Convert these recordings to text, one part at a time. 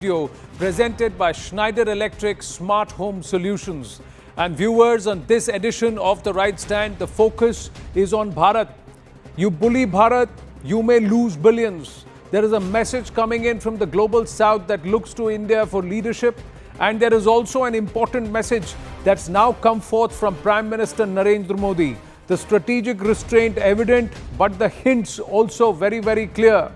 Video presented by Schneider Electric Smart Home Solutions. And viewers, on this edition of The Right Stand, the focus is on Bharat. You bully Bharat, you may lose billions. There is a message coming in from the global south that looks to India for leadership. And there is also an important message that's now come forth from Prime Minister Narendra Modi. The strategic restraint evident, but the hints also very, very clear.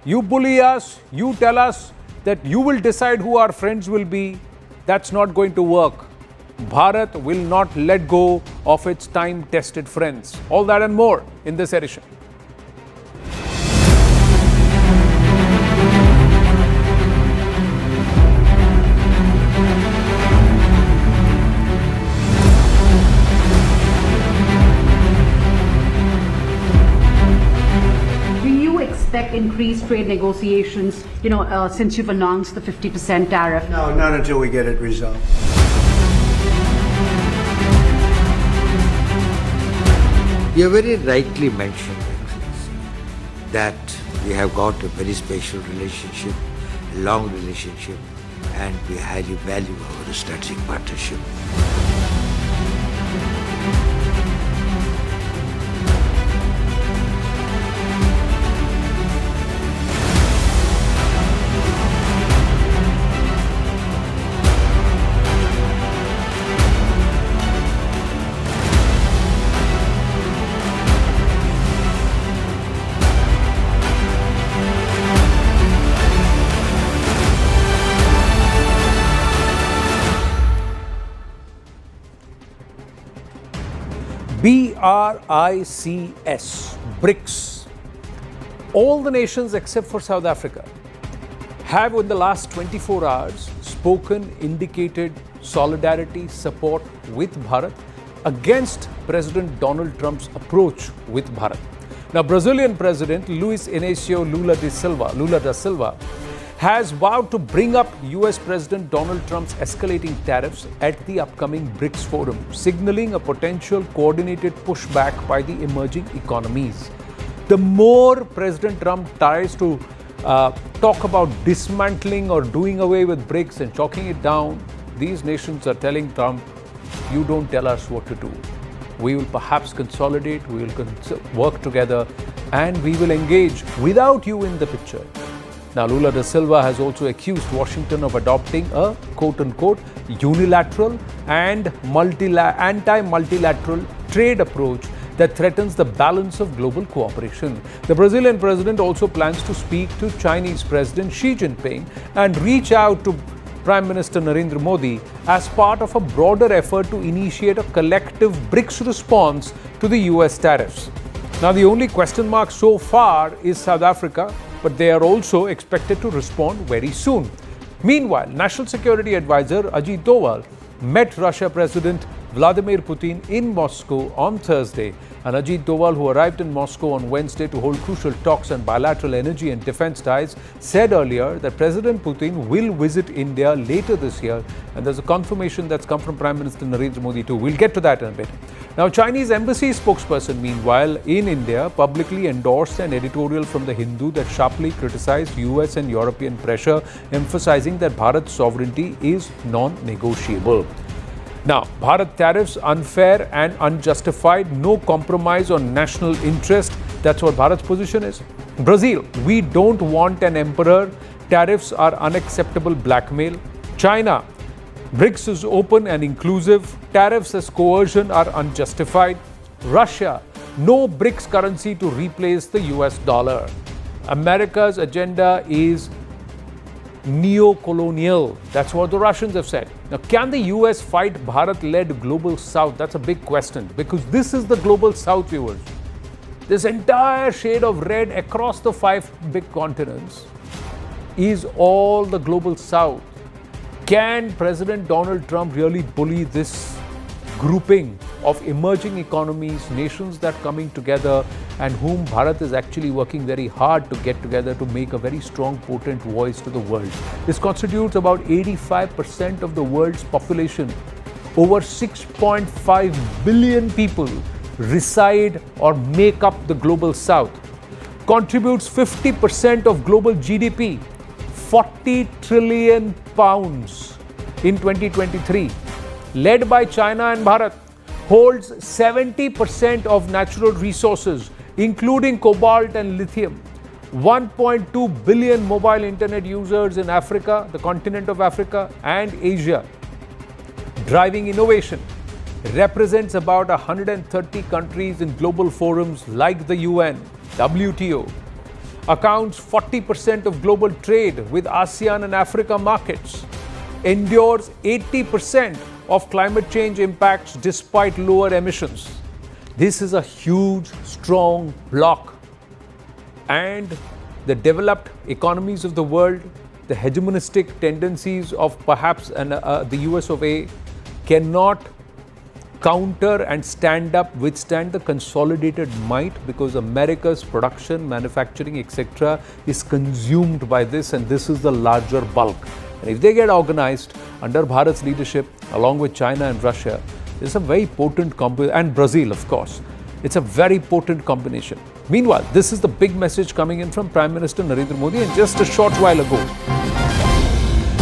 You bully us, you tell us that you will decide who our friends will be. That's not going to work. Bharat will not let go of its time-tested friends. All that and more in this edition. Expect increased trade negotiations, since you've announced the 50% tariff? No, not until we get it resolved. You very rightly mentioned, Excellency, that we have got a very special relationship, a long relationship, and we highly value our strategic partnership. BRICS, BRICS. All the nations except for South Africa have in the last 24 hours indicated solidarity, support with Bharat against President Donald Trump's approach with Bharat. Now, Brazilian President Luiz Inácio Lula da Silva has vowed to bring up US President Donald Trump's escalating tariffs at the upcoming BRICS forum, signaling a potential coordinated pushback by the emerging economies. The more President Trump tries to talk about dismantling or doing away with BRICS and chalking it down, these nations are telling Trump, you don't tell us what to do. We will perhaps consolidate, we will work together, and we will engage without you in the picture. Now, Lula da Silva has also accused Washington of adopting a quote-unquote unilateral and anti-multilateral trade approach that threatens the balance of global cooperation. The Brazilian president also plans to speak to Chinese President Xi Jinping and reach out to Prime Minister Narendra Modi as part of a broader effort to initiate a collective BRICS response to the US tariffs. Now, the only question mark so far is South Africa, but they are also expected to respond very soon. Meanwhile, National Security Advisor Ajit Doval met Russia President Vladimir Putin in Moscow on Thursday. And Ajit Doval, who arrived in Moscow on Wednesday to hold crucial talks on bilateral energy and defense ties, said earlier that President Putin will visit India later this year. And there's a confirmation that's come from Prime Minister Narendra Modi too. We'll get to that in a bit. Now, Chinese embassy spokesperson, meanwhile, in India, publicly endorsed an editorial from The Hindu that sharply criticized US and European pressure, emphasizing that Bharat's sovereignty is non-negotiable. Now, Bharat tariffs unfair and unjustified, no compromise on national interest. That's what Bharat's position is. Brazil, we don't want an emperor. Tariffs are unacceptable blackmail. China, BRICS is open and inclusive. Tariffs as coercion are unjustified. Russia, no BRICS currency to replace the US dollar. America's agenda is neo-colonial. That's what the Russians have said. Now, can the US fight Bharat-led global South? That's a big question, because this is the global South, viewers. This entire shade of red across the 5 big continents is all the global South. Can President Donald Trump really bully this grouping of emerging economies, nations that are coming together, and whom Bharat is actually working very hard to get together to make a very strong, potent voice to the world? This constitutes about 85% of the world's population. Over 6.5 billion people reside or make up the global South. Contributes 50% of global GDP. 40 trillion pounds in 2023, led by China and Bharat, holds 70% of natural resources, including cobalt and lithium. 1.2 billion mobile internet users in Africa, the continent of Africa, and Asia. Driving innovation, represents about 130 countries in global forums like the UN, WTO, accounts 40% of global trade with ASEAN and Africa markets, endures 80% of climate change impacts despite lower emissions. This is a huge, strong bloc. And the developed economies of the world, the hegemonistic tendencies of perhaps the US of A, cannot counter and withstand the consolidated might, because America's production, manufacturing, etc. is consumed by this, and this is the larger bulk. And if they get organized under Bharat's leadership, along with China and Russia, it's a very potent combination, and Brazil, of course. It's a very potent combination. Meanwhile, this is the big message coming in from Prime Minister Narendra Modi, and just a short while ago,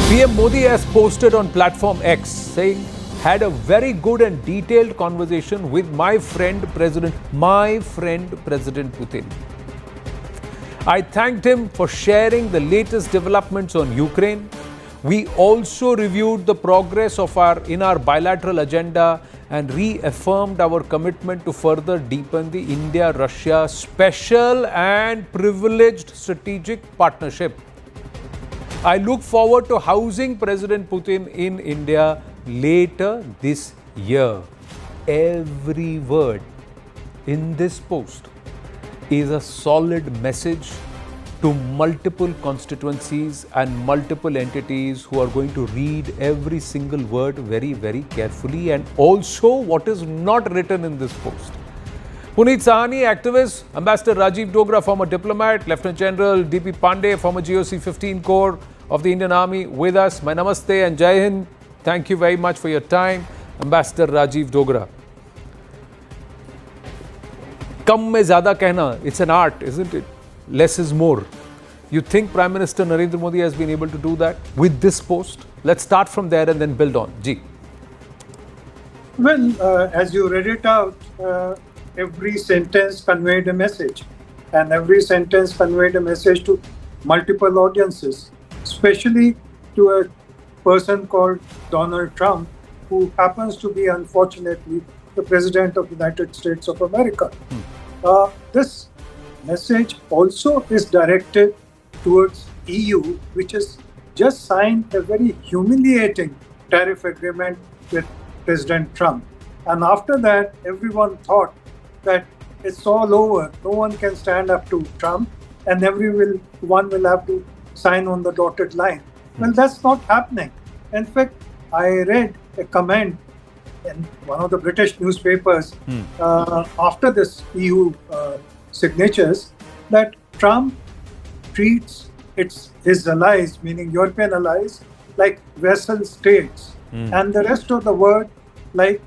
PM Modi has posted on platform X saying, had a very good and detailed conversation with my friend President Putin. I thanked him for sharing the latest developments on Ukraine. We also reviewed the progress in our bilateral agenda and reaffirmed our commitment to further deepen the India-Russia special and privileged strategic partnership. I look forward to housing President Putin in India later this year. Every word in this post is a solid message to multiple constituencies and multiple entities who are going to read every single word very, very carefully, and also what is not written in this post. Puneet Sahani, activist; Ambassador Rajiv Dogra, former diplomat; Lieutenant General D.P. Pandey, former GOC 15 Corps of the Indian Army, with us. My namaste and Jai Hind. Thank you very much for your time, Ambassador Rajiv Dogra. Kam mein zyada kehna, it's an art, isn't it? Less is more. You think Prime Minister Narendra Modi has been able to do that with this post? Let's start from there and then build on. Ji. Well, as you read it out, every sentence conveyed a message, and every sentence conveyed a message to multiple audiences, especially to a person called Donald Trump, who happens to be, unfortunately, the President of the United States of America. This message also is directed towards EU, which has just signed a very humiliating tariff agreement with President Trump. And after that, everyone thought that it's all over. No one can stand up to Trump, and everyone will have to sign on the dotted line. Well, that's not happening. In fact, I read a comment in one of the British newspapers after this EU signatures, that Trump treats his allies, meaning European allies, like vassal states, and the rest of the world like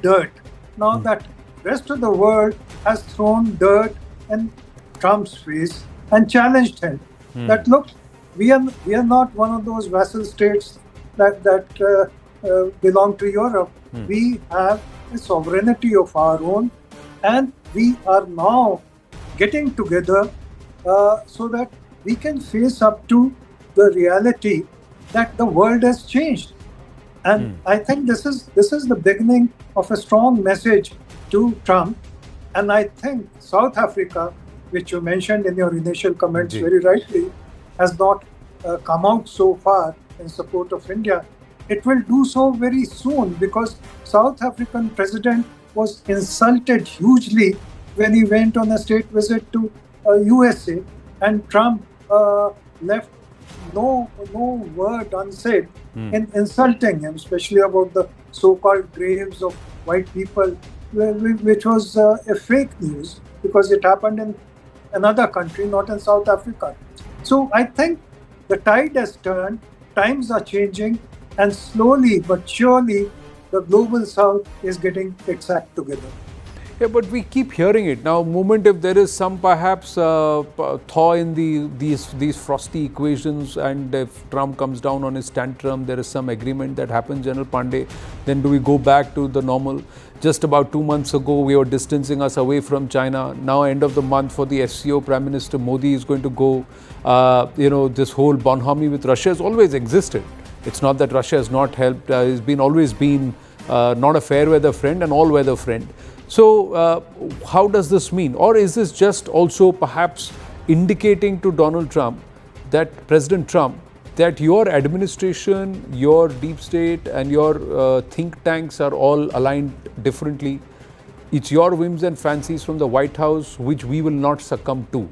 dirt. Now that rest of the world has thrown dirt in Trump's face and challenged him that, look, we are not one of those vassal states that belong to Europe. We have a sovereignty of our own, and we are now getting together so that we can face up to the reality that the world has changed. And I think this is the beginning of a strong message to Trump. And I think South Africa, which you mentioned in your initial comments very rightly, has not come out so far in support of India. It will do so very soon, because South African president was insulted hugely when he went on a state visit to USA, and Trump left no word unsaid in insulting him, especially about the so-called graves of white people, which was a fake news because it happened in another country, not in South Africa. So I think the tide has turned, times are changing, and slowly but surely the global South is getting its act together. Yeah, but we keep hearing it now. Moment if there is some perhaps thaw in these frosty equations, and if Trump comes down on his tantrum, there is some agreement that happens, General Pandey. Then do we go back to the normal? Just about 2 months ago, we were distancing us away from China. Now, end of the month for the SCO, Prime Minister Modi is going to go. This whole bonhomie with Russia has always existed. It's not that Russia has not helped. It's been always been not a fair weather friend, an all weather friend. So how does this mean? Or is this just also perhaps indicating to Donald Trump, that President Trump, that your administration, your deep state and your think tanks are all aligned differently? It's your whims and fancies from the White House which we will not succumb to.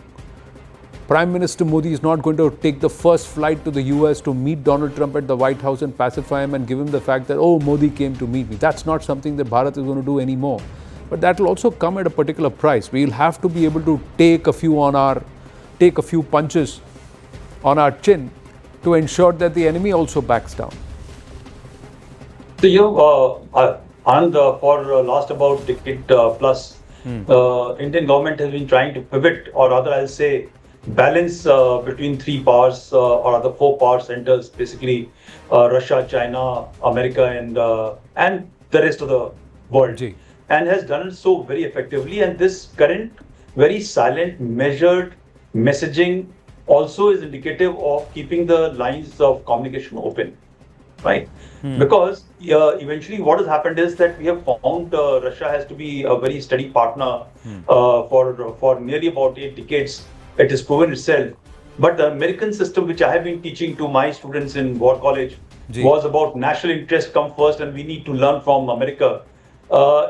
Prime Minister Modi is not going to take the first flight to the US to meet Donald Trump at the White House and pacify him and give him the fact that, oh, Modi came to meet me. That's not something that Bharat is going to do anymore. But that will also come at a particular price. We'll have to be able to take a few punches on our chin to ensure that the enemy also backs down. So, Anand, for last about decade plus, Indian government has been trying to pivot, or rather I'll say balance between three powers, or other four power centers, basically Russia, China, America, and the rest of the world. And has done it so very effectively. And this current very silent, measured messaging also is indicative of keeping the lines of communication open, right? Because eventually what has happened is that we have found Russia has to be a very steady partner for nearly about 8 decades. It has proven itself. But the American system, which I have been teaching to my students in War College, was about national interest come first and we need to learn from America.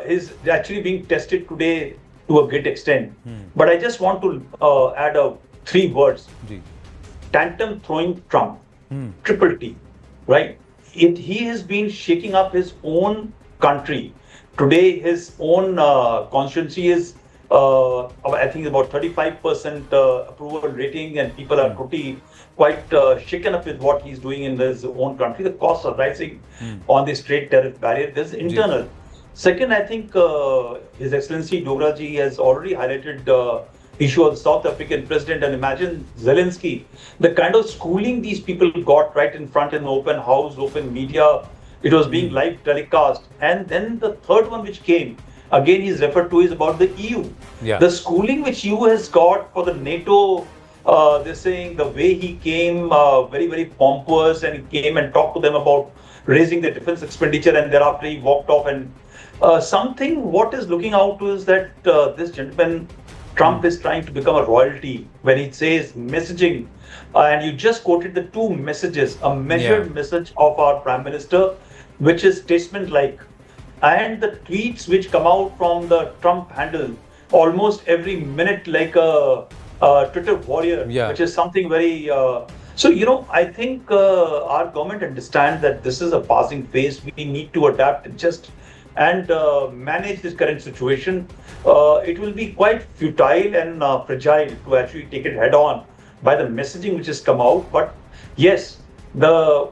Is actually being tested today to a great extent. But I just want to add 3 words. Tantrum throwing Trump, triple T, right? He has been shaking up his own country. Today, his own constituency is, I think, about 35% approval rating, and people are quite shaken up with what he's doing in his own country. The costs are rising on this trade tariff barrier. There's internal. Second, I think His Excellency Dograji has already highlighted the issue of the South African president, and imagine Zelensky, the kind of schooling these people got right in front in the open house, open media. It was being live telecast. And then the third one which came, again he's referred to, is about the EU. The schooling which EU has got for the NATO, they're saying the way he came, very, very pompous, and he came and talked to them about raising the defense expenditure, and thereafter he walked off. And something what is looking out to is that this gentleman, Trump, is trying to become a royalty when he says messaging. And you just quoted the 2 messages, a measured message of our Prime Minister, which is statesman-like, and the tweets which come out from the Trump handle almost every minute like a Twitter warrior, which is something very... So, I think our government understands that this is a passing phase. We need to adapt and manage this current situation. It will be quite futile and fragile to actually take it head on by the messaging which has come out. But yes, the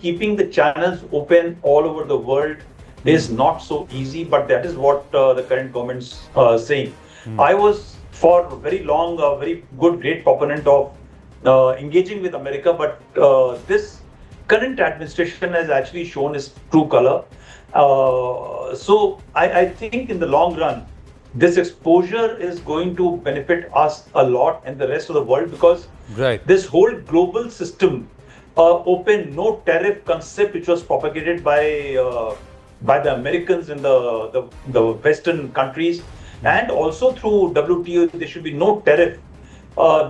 keeping the channels open all over the world is not so easy, but that is what the current government's saying. I was for very long a very good, great proponent of engaging with America, but this current administration has actually shown its true color. So I think in the long run, this exposure is going to benefit us a lot and the rest of the world, because this whole global system, open no tariff concept, which was propagated by the Americans in the Western countries, and also through WTO, there should be no tariff.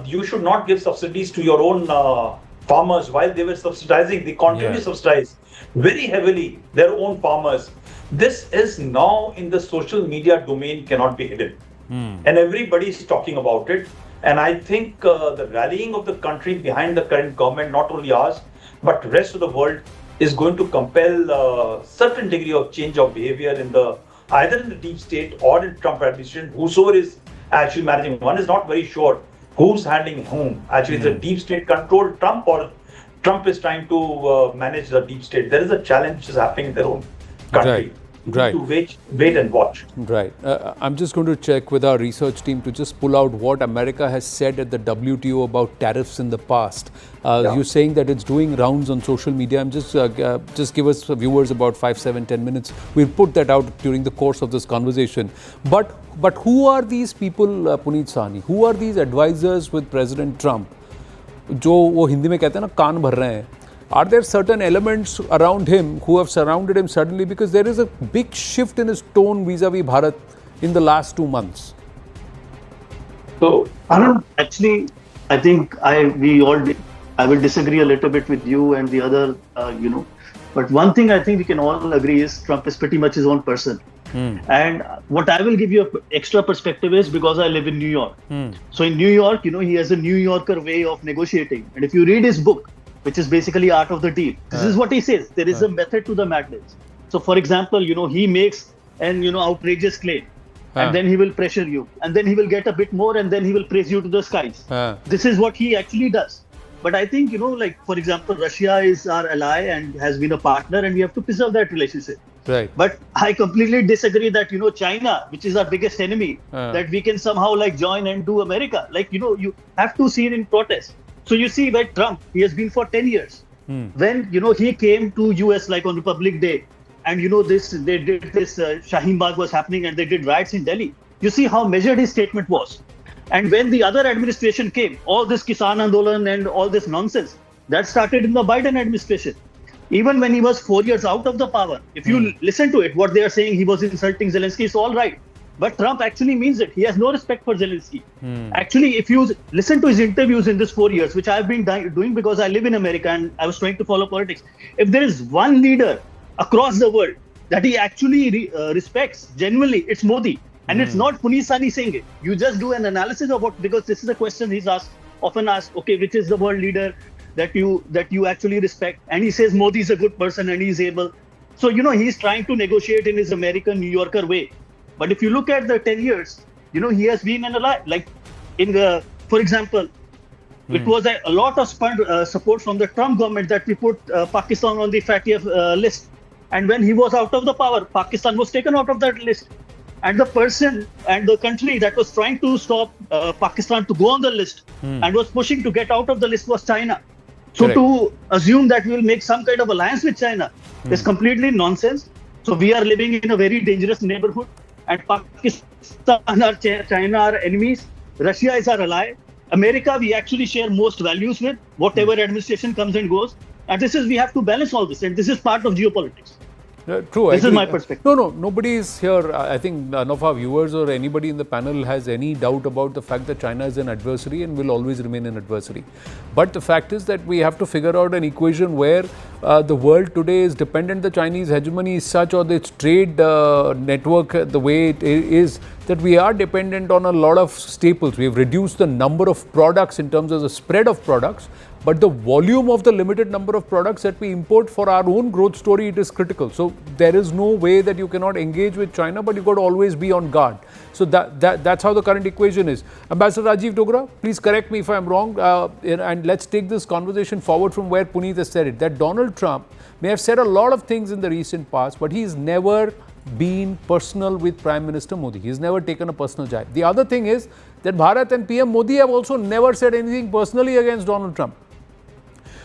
You should not give subsidies to your own farmers. While they were subsidizing, they continue to subsidize very heavily their own farmers. This is now in the social media domain, cannot be hidden. And everybody is talking about it. And I think the rallying of the country behind the current government, not only ours, but the rest of the world, is going to compel a certain degree of change of behavior either in the deep state or in Trump administration, whosoever is actually managing. One is not very sure who's handling whom. Actually, the deep state controlled Trump, or Trump is trying to manage the deep state. There is a challenge which is happening in their own country. need Right. to wait and watch. Right. I'm just going to check with our research team to just pull out what America has said at the WTO about tariffs in the past. You're saying that it's doing rounds on social media. I'm just give us viewers about 5, 7, 10 minutes. We'll put that out during the course of this conversation. But who are these people, Puneet Sahni? Who are these advisors with President Trump? जो वो हिंदी में कहते हैं ना कान भर रहे हैं. Are there certain elements around him who have surrounded him suddenly, because there is a big shift in his tone vis-a-vis Bharat in the last 2 months? So, Anand, actually, I think I will disagree a little bit with you and the other, but one thing I think we can all agree is Trump is pretty much his own person. And what I will give you an extra perspective is because I live in New York. So in New York, he has a New Yorker way of negotiating. And if you read his book, which is basically Art of the Deal, this is what he says. There is a method to the madness. So for example, he makes an outrageous claim. And then he will pressure you. And then he will get a bit more and then he will praise you to the skies. This is what he actually does. But I think, like, for example, Russia is our ally and has been a partner, and we have to preserve that relationship. Right. But I completely disagree that, China, which is our biggest enemy, that we can somehow join and do America. You have to see it in protest. So you see, where Trump, he has been for 10 years. When, he came to US on Republic Day, and, they did this, Shaheen Bagh was happening and they did riots in Delhi. You see how measured his statement was. And when the other administration came, all this Kisan Andolan and all this nonsense, that started in the Biden administration. Even when he was 4 years out of the power, if you listen to it, what they are saying, he was insulting Zelensky, it's all right. But Trump actually means it. He has no respect for Zelensky. Actually, if you listen to his interviews in this 4 years, which I've been doing because I live in America and I was trying to follow politics, if there is one leader across the world that he actually respects genuinely, it's Modi. And it's not Puneet Sahni saying it. You just do an analysis of what, because this is a question he's often asked, okay, which is the world leader that you actually respect? And he says Modi is a good person and he's able. So, he's trying to negotiate in his American New Yorker way. But if you look at the 10 years, he has been an ally. For example, it was a lot of support from the Trump government that we put Pakistan on the FATF list. And when he was out of the power, Pakistan was taken out of that list. And the person and the country that was trying to stop Pakistan to go on the list and was pushing to get out of the list was China. So to assume that we will make some kind of alliance with China is completely nonsense. So we are living in a very dangerous neighborhood, and Pakistan and China are enemies. Russia is our ally. America, we actually share most values with, whatever administration comes and goes. And we have to balance all this, and this is part of geopolitics. True. This is my perspective. No, nobody is here. I think none of our viewers or anybody in the panel has any doubt about the fact that China is an adversary and will always remain an adversary. But the fact is that we have to figure out an equation where the world today is dependent. The Chinese hegemony is such, or its trade network the way it is, that we are dependent on a lot of staples. We have reduced the number of products in terms of the spread of products, but the volume of the limited number of products that we import for our own growth story, it is critical. So there is no way that you cannot engage with China, but you've got to always be on guard. So that's how the current equation is. Ambassador Rajiv Dogra, please correct me if I'm wrong, and let's take this conversation forward from where Puneet has said it, that Donald Trump may have said a lot of things in the recent past, but he's never been personal with Prime Minister Modi. He's never taken a personal jibe. The other thing is that Bharat and PM Modi have also never said anything personally against Donald Trump.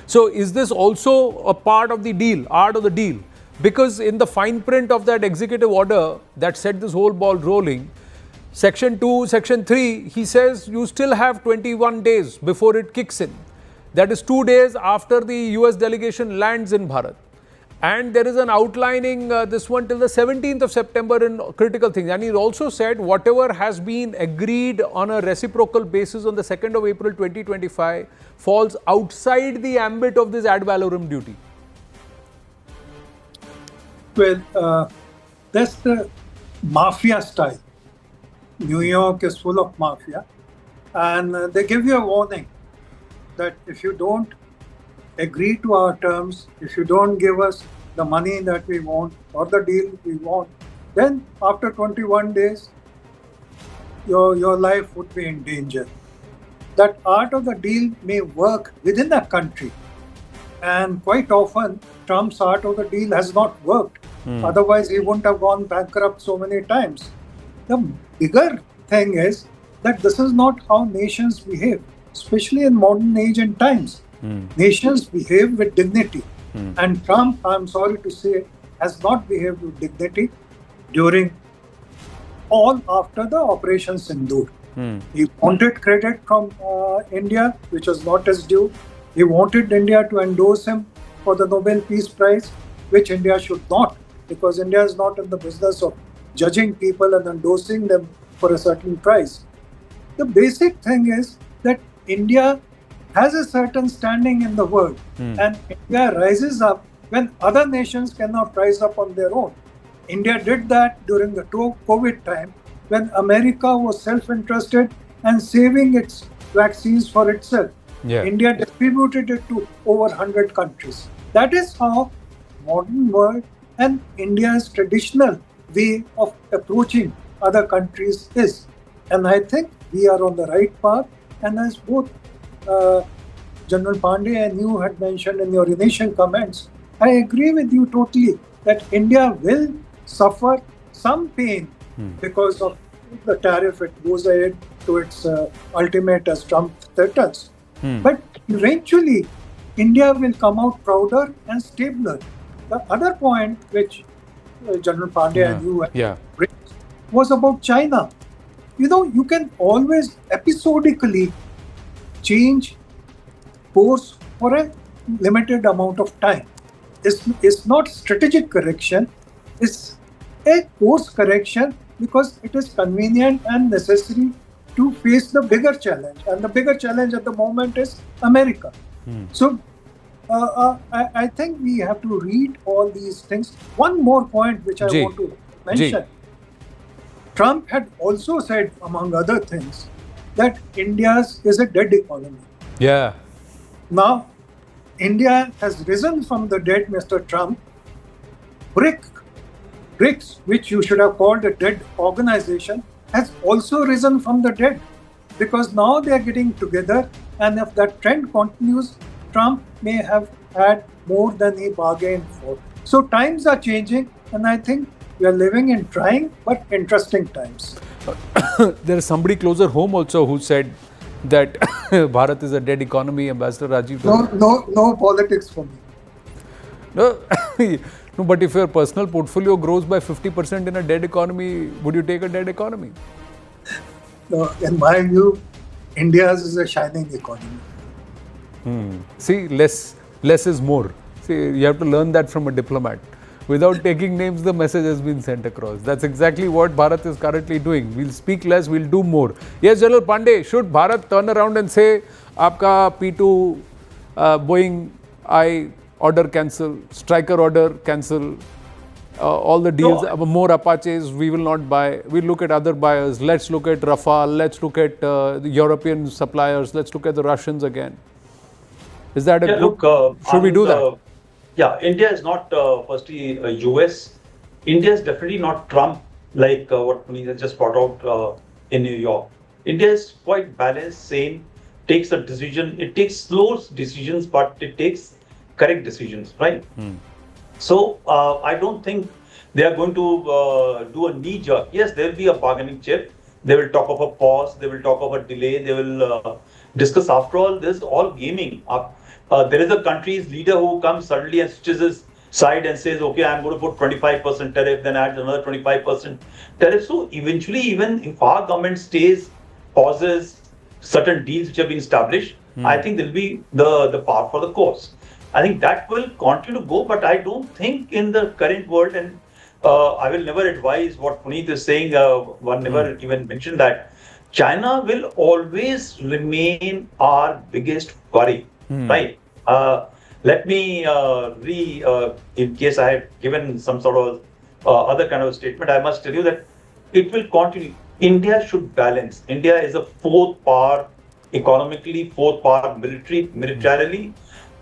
So is this also a part of the deal, art of the deal? Because in the fine print of that executive order that set this whole ball rolling, Section 2, Section 3, he says you still have 21 days before it kicks in. That is 2 days after the US delegation lands in Bharat. And there is an outlining this one till the 17th of September in critical things. And he also said whatever has been agreed on a reciprocal basis on the 2nd of April 2025 falls outside the ambit of this ad valorem duty. Well, that's the mafia style. New York is full of mafia. And they give you a warning that if you don't agree to our terms, if you don't give us the money that we want or the deal we want, then after 21 days, your life would be in danger. That art of the deal may work within a country. And quite often, Trump's art of the deal has not worked. Otherwise, he wouldn't have gone bankrupt so many times. The bigger thing is that this is not how nations behave, especially in modern age and times. Nations behave with dignity. And Trump, I'm sorry to say, has not behaved with dignity during all after the Operation Sindoor. He wanted credit from India, which was not his due. He wanted India to endorse him for the Nobel Peace Prize, which India should not, because India is not in the business of judging people and endorsing them for a certain prize. The basic thing is that India has a certain standing in the world, and India rises up when other nations cannot rise up on their own. India did that during the COVID time when America was self-interested and saving its vaccines for itself. Yeah. India distributed it to over 100 countries. That is how modern world and India's traditional way of approaching other countries is. And I think we are on the right path. And as both General Pandey and you had mentioned in your initial comments, I agree with you totally that India will suffer some pain because of the tariff. It goes ahead to its ultimate as Trump threatens. But eventually, India will come out prouder and stabler. The other point which General Pandey and you had raised was about China. You know, you can always episodically change course for a limited amount of time. It's not strategic correction, it's a course correction because it is convenient and necessary to face the bigger challenge. And the bigger challenge at the moment is America. So I think we have to read all these things. One more point which I want to mention. Trump had also said, among other things, that India's is a dead economy. Yeah. Now, India has risen from the dead, Mr. Trump. BRICS, which you should have called a dead organization, has also risen from the dead because now they are getting together, and if that trend continues, Trump may have had more than he bargained for. So times are changing, and I think we are living in trying but interesting times. There is somebody closer home also who said that Bharat is a dead economy, Ambassador Rajiv. No politics for me. No, no, but if your personal portfolio grows by 50% in a dead economy, would you take a dead economy? No, in my view, India's is a shining economy. See, less is more. See, you have to learn that from a diplomat. Without taking names, the message has been sent across. That's exactly what Bharat is currently doing. We'll speak less, we'll do more. Yes, General Pandey, should Bharat turn around and say, Aapka P2 Boeing I order cancel, Striker order cancel, all the deals, more Apaches we will not buy. We'll look at other buyers. Let's look at Rafale, let's look at the European suppliers, let's look at the Russians again. Is that a good, should we do that? Yeah, India is not firstly US. India is definitely not Trump, like what Puneet has just brought out in New York. India is quite balanced, sane, takes a decision. It takes slow decisions, but it takes correct decisions, right? So I don't think they are going to do a knee jerk. Yes, there will be a bargaining chip. They will talk of a pause. They will talk of a delay. They will discuss. After all, this is all gaming. There is a country's leader who comes suddenly and switches his side and says, okay, I'm going to put 25% tariff, then adds another 25% tariff. So eventually, even if our government stays, pauses certain deals which have been established, I think there will be the par for the course. I think that will continue to go, but I don't think in the current world, and I will never advise what Puneet is saying, one never even mentioned that China will always remain our biggest worry, right? Let me in case I had given some sort of other kind of statement, I must tell you that it will continue. India should balance. India is a fourth power economically, fourth power militarily.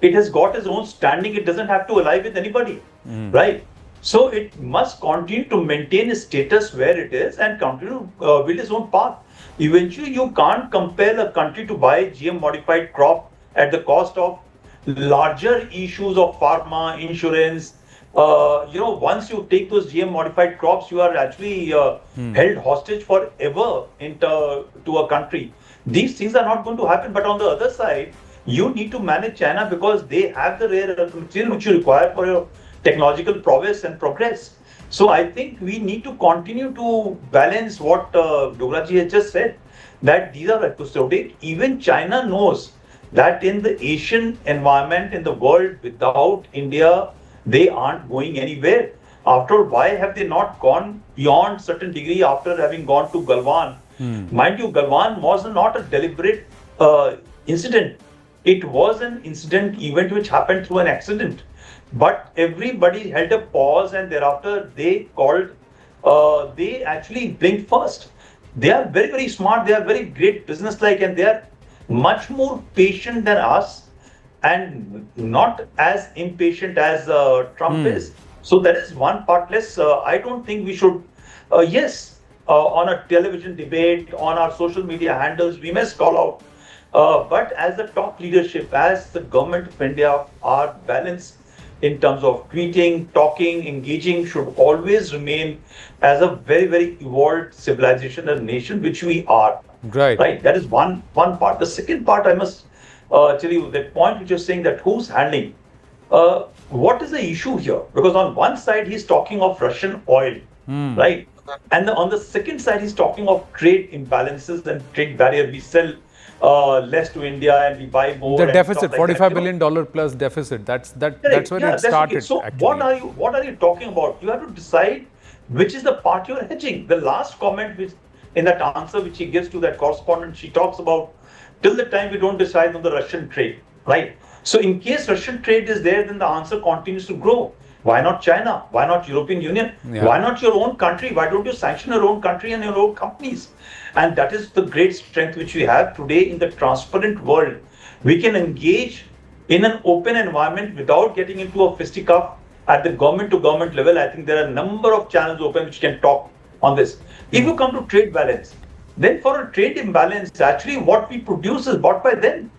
It has got its own standing. It doesn't have to ally with anybody, right? So it must continue to maintain its status where it is and continue to build its own path. Eventually, you can't compel a country to buy GM modified crop at the cost of larger issues of pharma, insurance, once you take those GM modified crops, you are actually held hostage forever to a country. These things are not going to happen. But on the other side, you need to manage China because they have the rare earth material which you require for your technological prowess and progress. So I think we need to continue to balance what Dograji has just said, that these are episodic. Even China knows that in the Asian environment, in the world, without India, they aren't going anywhere. After all, why have they not gone beyond certain degree after having gone to Galwan? Mind you, Galwan was not a deliberate incident. It was an incident event which happened through an accident. But everybody held a pause, and thereafter they actually blinked first. They are very, very smart. They are very great business-like, and they are much more patient than us, and not as impatient as Trump is. So that is one part. I don't think we should, on a television debate, on our social media handles, we must call out. But as the top leadership, as the government of India, our balance in terms of tweeting, talking, engaging should always remain as a very, very evolved civilization and nation, which we are. Right. That is one part. The second part, I must tell you, that point which you're saying, that who's handling. What is the issue here? Because on one side, he's talking of Russian oil, right? And on the second side, he's talking of trade imbalances and trade barrier. We sell less to India and we buy more. The deficit, $45 billion plus deficit. That's where it started. Okay. So actually. what are you talking about? You have to decide which is the part you're hedging. The last comment which in that answer which he gives to that correspondent, she talks about till the time we don't decide on the Russian trade, right? So in case Russian trade is there, then the answer continues to grow. Why not China? Why not European Union? Yeah. Why not your own country? Why don't you sanction your own country and your own companies? And that is the great strength which we have today in the transparent world. We can engage in an open environment without getting into a fisticuff at the government to government level. I think there are a number of channels open which can talk on this. If you come to trade balance, then for a trade imbalance, actually what we produce is bought by them.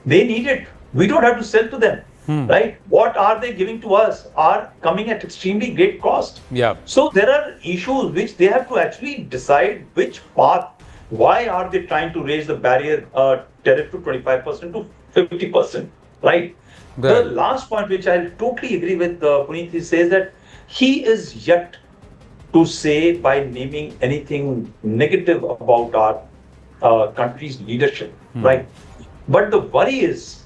They need it. We don't have to sell to them. Right? What are they giving to us are coming at extremely great cost. Yeah. So there are issues which they have to actually decide which path. Why are they trying to raise the barrier tariff to 25% to 50%? Right? The last point which I totally agree with Puneet, he says that he is yet to say by naming anything negative about our country's leadership. Right? But the worry is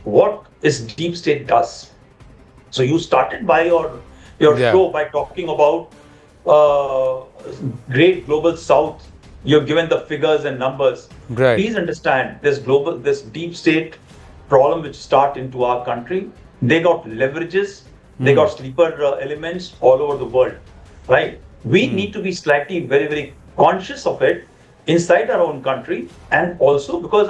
what is deep state does. So you started by your show by talking about great global south. You've given the figures and numbers. Right. Please understand this deep state problem which start into our country. They got leverages, they got sleeper elements all over the world. Right? We need to be slightly very, very conscious of it inside our own country, and also because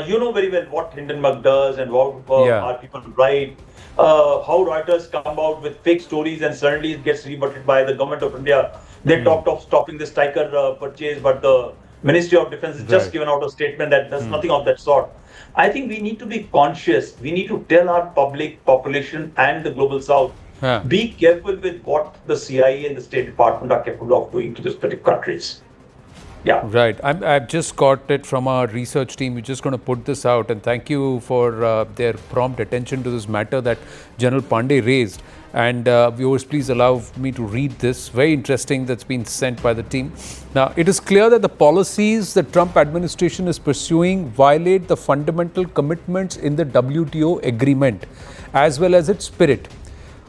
you know very well what Hindenburg does and what our people write, how Reuters come out with fake stories and suddenly it gets rebutted by the government of India. They talked of stopping this Tiger purchase, but the Ministry of Defense has just given out a statement that there's nothing of that sort. I think we need to be conscious. We need to tell our public, population and the global south, be careful with what the CIA and the State Department are capable of doing to these particular countries. Yeah. Right. I've just got it from our research team. We're just going to put this out, and thank you for their prompt attention to this matter that General Pandey raised. And viewers, please allow me to read this. Very interesting, that's been sent by the team. Now, it is clear that the policies the Trump administration is pursuing violate the fundamental commitments in the WTO agreement, as well as its spirit.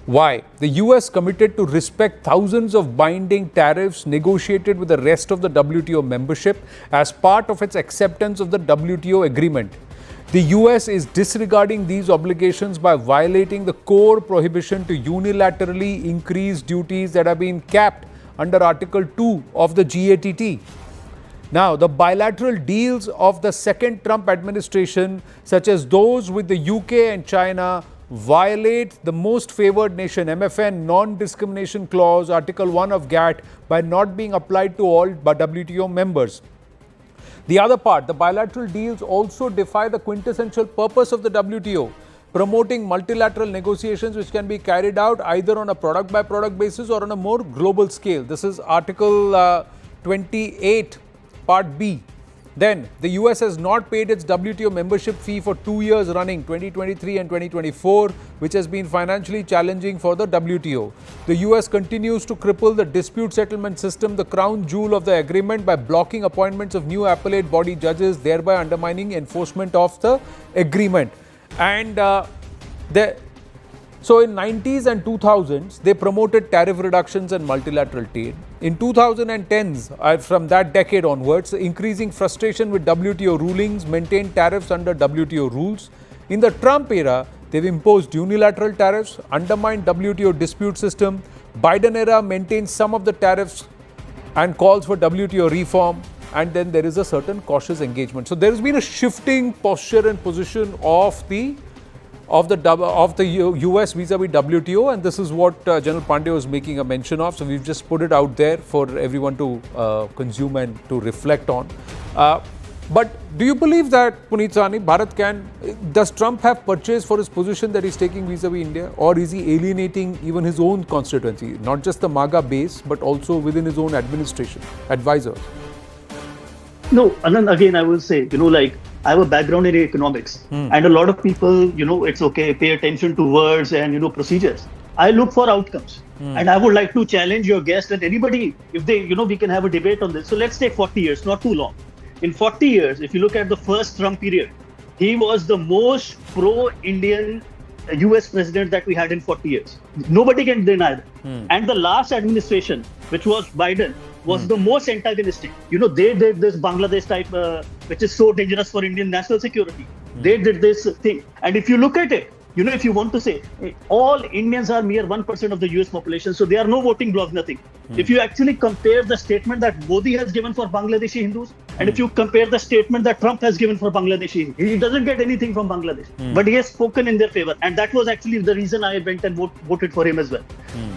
Why? The US committed to respect thousands of binding tariffs negotiated with the rest of the WTO membership as part of its acceptance of the WTO agreement. The US is disregarding these obligations by violating the core prohibition to unilaterally increase duties that have been capped under Article 2 of the GATT. Now, the bilateral deals of the second Trump administration, such as those with the UK and China, violate the most favored nation MFN non-discrimination clause, Article 1 of GATT, by not being applied to all WTO members. The other part, the bilateral deals also defy the quintessential purpose of the WTO, promoting multilateral negotiations which can be carried out either on a product by product basis or on a more global scale. This is Article 28, Part B. Then, the US has not paid its WTO membership fee for 2 years running, 2023 and 2024, which has been financially challenging for the WTO. The US continues to cripple the dispute settlement system, the crown jewel of the agreement, by blocking appointments of new appellate body judges, thereby undermining enforcement of the agreement. And so in 90s and 2000s, they promoted tariff reductions and multilateral trade. In 2010s, from that decade onwards, increasing frustration with WTO rulings maintained tariffs under WTO rules. In the Trump era, they've imposed unilateral tariffs, undermined WTO dispute system. Biden era maintains some of the tariffs and calls for WTO reform. And then there is a certain cautious engagement. So there has been a shifting posture and position of the US vis-a-vis WTO, and this is what General Pandey was making a mention of. So we've just put it out there for everyone to consume and to reflect on. But do you believe that, Puneet Sahni, does Trump have purchase for his position that he's taking vis-a-vis India, or is he alienating even his own constituency, not just the MAGA base, but also within his own administration, advisors? No, and then again, I will say, I have a background in economics, and a lot of people, it's okay, pay attention to words and, procedures. I look for outcomes. And I would like to challenge your guest and anybody, if they, we can have a debate on this. So let's take 40 years, not too long. In 40 years, if you look at the first Trump period, he was the most pro-Indian US president that we had in 40 years. Nobody can deny that. And the last administration, which was Biden, was the most antagonistic. They did this Bangladesh type, which is so dangerous for Indian national security. They did this thing. And if you look at it, if you want to say, all Indians are mere 1% of the US population, so they are no voting bloc, nothing. If you actually compare the statement that Modi has given for Bangladeshi Hindus, and if you compare the statement that Trump has given for Bangladeshi, he doesn't get anything from Bangladesh, but he has spoken in their favor. And that was actually the reason I went and voted for him as well.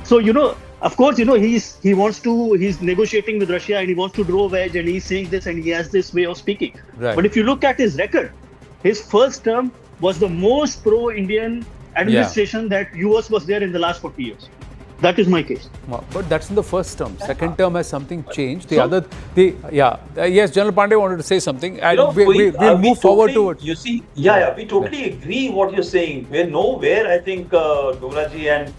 So, of course, he's negotiating with Russia and he wants to draw a wedge and he's saying this and he has this way of speaking. Right. But if you look at his record, his first term was the most pro-Indian administration that US was there in the last 40 years. That is my case. But that's in the first term. Second term has something changed. Yes, General Pandey wanted to say something. And we'll move forward towards. You see, we totally agree what you're saying. We're nowhere, I think, Dograji, and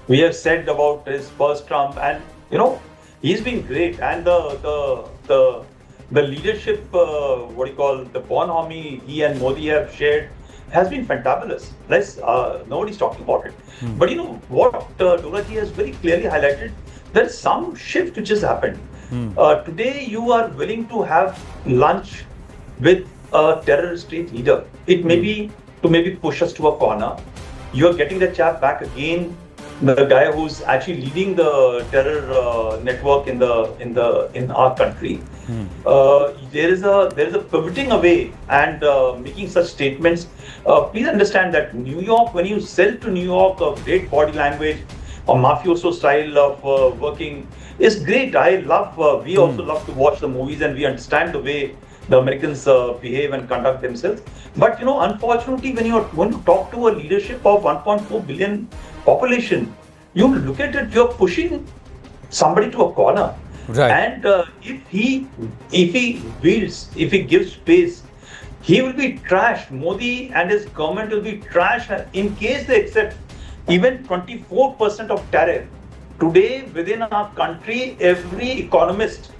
we have said about his first Trump, and he's been great. And the leadership, the bonhomie he and Modi have shared has been fantabulous. Nobody's talking about it. But what Dograji has very clearly highlighted, there's some shift which has happened. Today you are willing to have lunch with a terrorist state leader. It may be to maybe push us to a corner. You are getting the chap back again, the guy who's actually leading the terror network in our country. There is a pivoting away and making such statements. Please understand that New York, when you sell to New York a great body language, a mafioso style of working is great. We also love to watch the movies and we understand the way the Americans behave and conduct themselves. But unfortunately, when you talk to a leadership of 1.4 billion population, you look at it, you're pushing somebody to a corner. Right. And if he gives space, he will be trashed. Modi and his government will be trashed in case they accept even 24% of tariff. Today, within our country, every economist,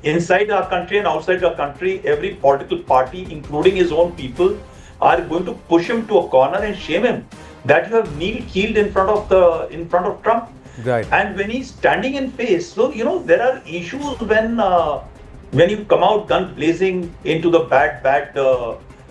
inside our country and outside our country, every political party, including his own people, are going to push him to a corner and shame him that you have kneel-keeled in front of Trump. Right. And when he's standing in face, so there are issues when you come out gun blazing into the bad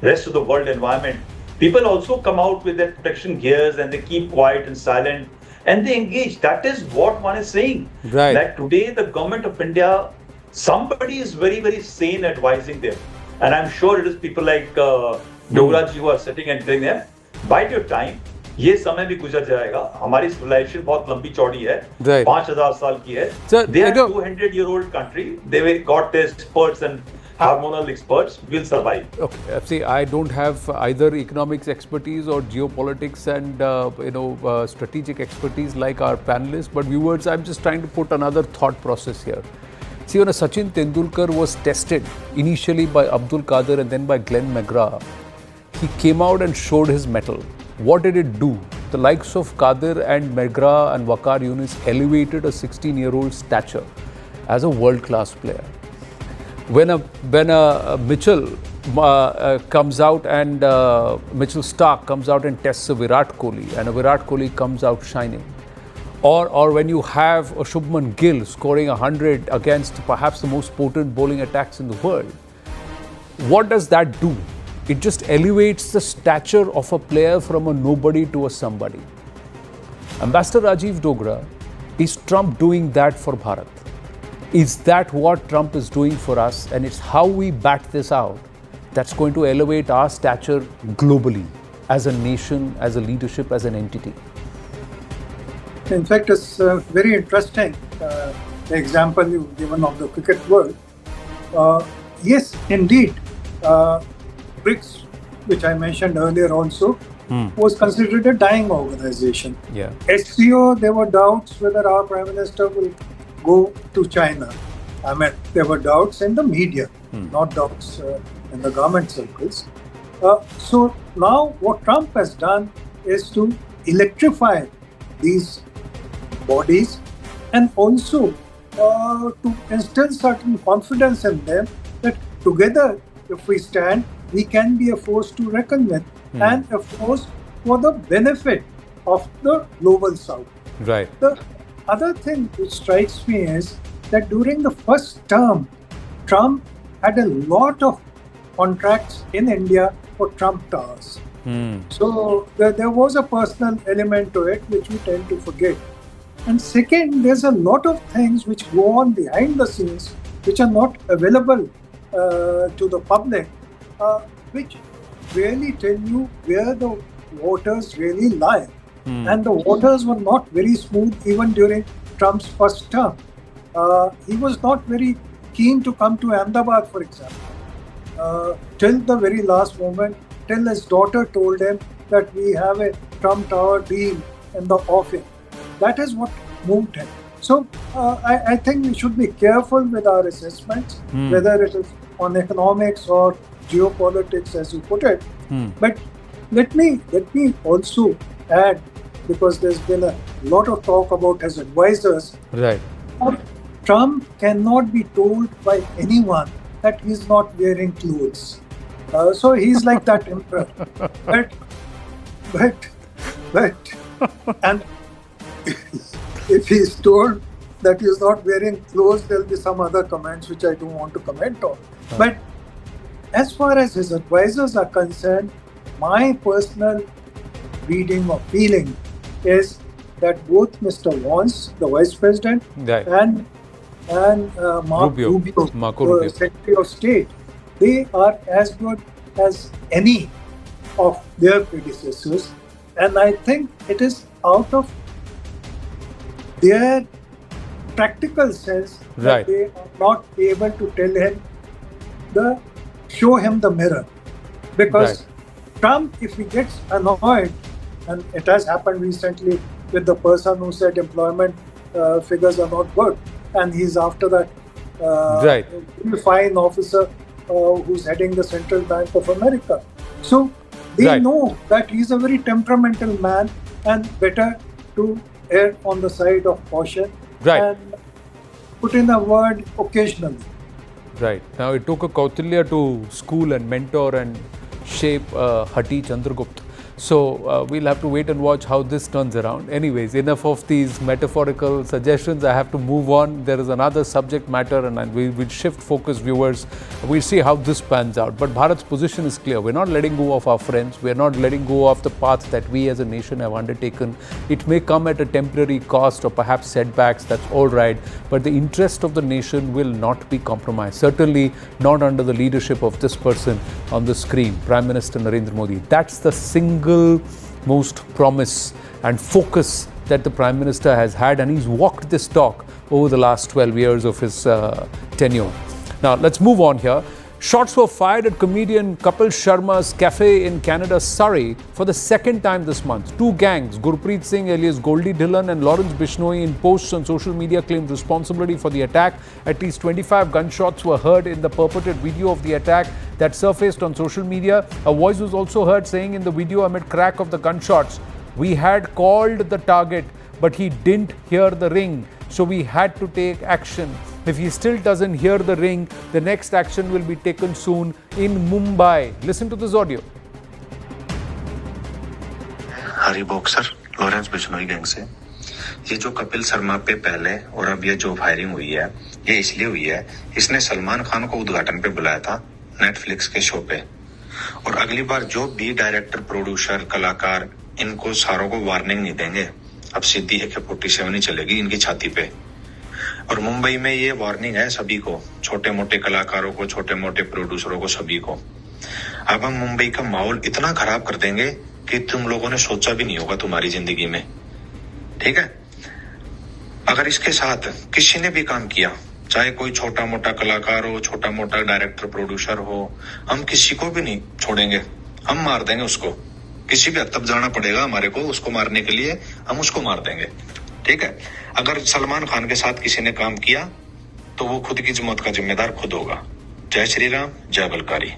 rest of the world environment. People also come out with their protection gears and they keep quiet and silent and they engage. That is what one is saying. Right. That today the government of India, somebody is very, very sane advising them. And I'm sure it is people like Dograji who are sitting and telling them, bide your time. ये समय भी गुजर जाएगा. हमारी civilization बहुत लंबी चौड़ी है. 5,000 साल की है. They are 200-year-old country. They got their spurts and hormonal experts will survive. Okay, see, I don't have either economics expertise or geopolitics and strategic expertise like our panelists. But viewers, I'm just trying to put another thought process here. See, when Sachin Tendulkar was tested initially by Abdul Qadir and then by Glenn McGrath, he came out and showed his mettle. What did it do? The likes of Qadir and McGrath and Waqar Younis elevated a 16-year-old stature as a world-class player. When a Mitchell comes out and Mitchell Stark comes out and tests a Virat Kohli, and a Virat Kohli comes out shining, or when you have a Shubman Gill scoring 100 against perhaps the most potent bowling attacks in the world, what does that do? It just elevates the stature of a player from a nobody to a somebody. Ambassador Rajiv Dogra, is Trump doing that for Bharat? Is that what Trump is doing for us? And it's how we bat this out that's going to elevate our stature globally as a nation, as a leadership, as an entity. In fact, it's very interesting, the example you've given of the cricket world. Yes, indeed, BRICS, which I mentioned earlier also, was considered a dying organization. Yeah. SCO, there were doubts whether our Prime Minister will go to China. I mean, there were doubts in the media, not doubts in the government circles. So now what Trump has done is to electrify these bodies and also to instill certain confidence in them that together, if we stand, we can be a force to reckon with and a force for the benefit of the global South. Right. The other thing which strikes me is that during the first term, Trump had a lot of contracts in India for Trump Towers. So there was a personal element to it which we tend to forget. And second, there's a lot of things which go on behind the scenes which are not available to the public, which really tell you where the waters really lie. And the waters were not very smooth even during Trump's first term. He was not very keen to come to Ahmedabad, for example, till the very last moment, till his daughter told him that we have a Trump Tower deal in the offing. That is what moved him. So I think we should be careful with our assessments, whether it is on economics or geopolitics, as you put it. But let me also add, because there's been a lot of talk about his advisors. Right. Trump cannot be told by anyone that he's not wearing clothes. So he's like that emperor. But, and if he's told that he's not wearing clothes, there'll be some other comments which I don't want to comment on. But as far as his advisors are concerned, my personal reading or feeling is that both Mr. Vance, the Vice President, and Marco Rubio, Secretary of State, they are as good as any of their predecessors. And I think it is out of their practical sense that they are not able to tell him show him the mirror. Because Trump, if he gets annoyed, and it has happened recently with the person who said employment figures are not good, and he's after that fine officer who's heading the Central Bank of America. So they know that he's a very temperamental man and better to err on the side of caution and put in a word occasionally. Right. Now, it took a Kautilya to school and mentor and shape Hati Chandragupta. So, we'll have to wait and watch how this turns around. Anyways, enough of these metaphorical suggestions. I have to move on. There is another subject matter and we'll shift focus, viewers. We'll see how this pans out. But Bharat's position is clear. We're not letting go of our friends. We're not letting go of the path that we as a nation have undertaken. It may come at a temporary cost or perhaps setbacks. That's all right. But the interest of the nation will not be compromised. Certainly not under the leadership of this person on the screen, Prime Minister Narendra Modi. That's the single most promise and focus that the Prime Minister has had, and he's walked this talk over the last 12 years of his tenure. Now, let's move on here. Shots were fired at comedian Kapil Sharma's cafe in Canada's Surrey for the second time this month. Two gangs, Gurpreet Singh alias Goldie Dhillon and Lawrence Bishnoi, in posts on social media claimed responsibility for the attack. At least 25 gunshots were heard in the purported video of the attack that surfaced on social media. A voice was also heard saying in the video amid crack of the gunshots, "We had called the target, but he didn't hear the ring, so we had to take action. If he still doesn't hear the ring, the next action will be taken soon in Mumbai." Listen to this audio. Hari boxer Lawrence Bishnoi gang से ये जो कपिल शर्मा पे पहले और अब ये जो firing हुई है, ये इसलिए हुई है, इसने सलमान खान को उद्घाटन पे बुलाया था नेटफ्लिक्स के शो पे, और अगली बार जो भी डायरेक्टर, प्रोड्यूसर, कलाकार, इनको सारों को वार्निंग नहीं देंगे, अब सीधी AK-47 ही चलेगी इनकी छाती पे। और मुंबई में ये वार्निंग है सभी को, छोटे मोटे कलाकारों को, छोटे मोटे प्रोड्यूसरों को, सभी को। अब हम मुंबई का माहौल इतना खराब कर देंगे कि तुम लोगों ने सोचा भी नहीं होगा तुम्हारी जिंदगी में, ठीक है। अगर इसके साथ किसी ने भी काम किया, चाहे कोई छोटा मोटा कलाकार हो, छोटा मोटा डायरेक्टर, प्रोड्यूसर हो, हम किसी को भी नहीं छोड़ेंगे, हम मार देंगे उसको। किसी भी हद तक जाना पड़ेगा हमारे को उसको मारने के लिए, हम उसको मार देंगे, ठीक है। अगर सलमान खान के साथ किसी ने काम किया तो वो खुद की मौत का जिम्मेदार खुद होगा। जय श्री राम, जय बलकारी।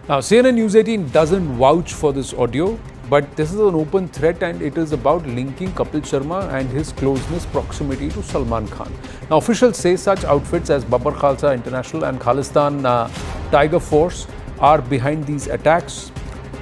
Now, CNN News 18 doesn't vouch for this audio, but this is an open threat and it is about linking Kapil Sharma and his closeness, proximity to Salman Khan. Now, officials say such outfits as Babbar Khalsa International and Khalistan Tiger Force are behind these attacks.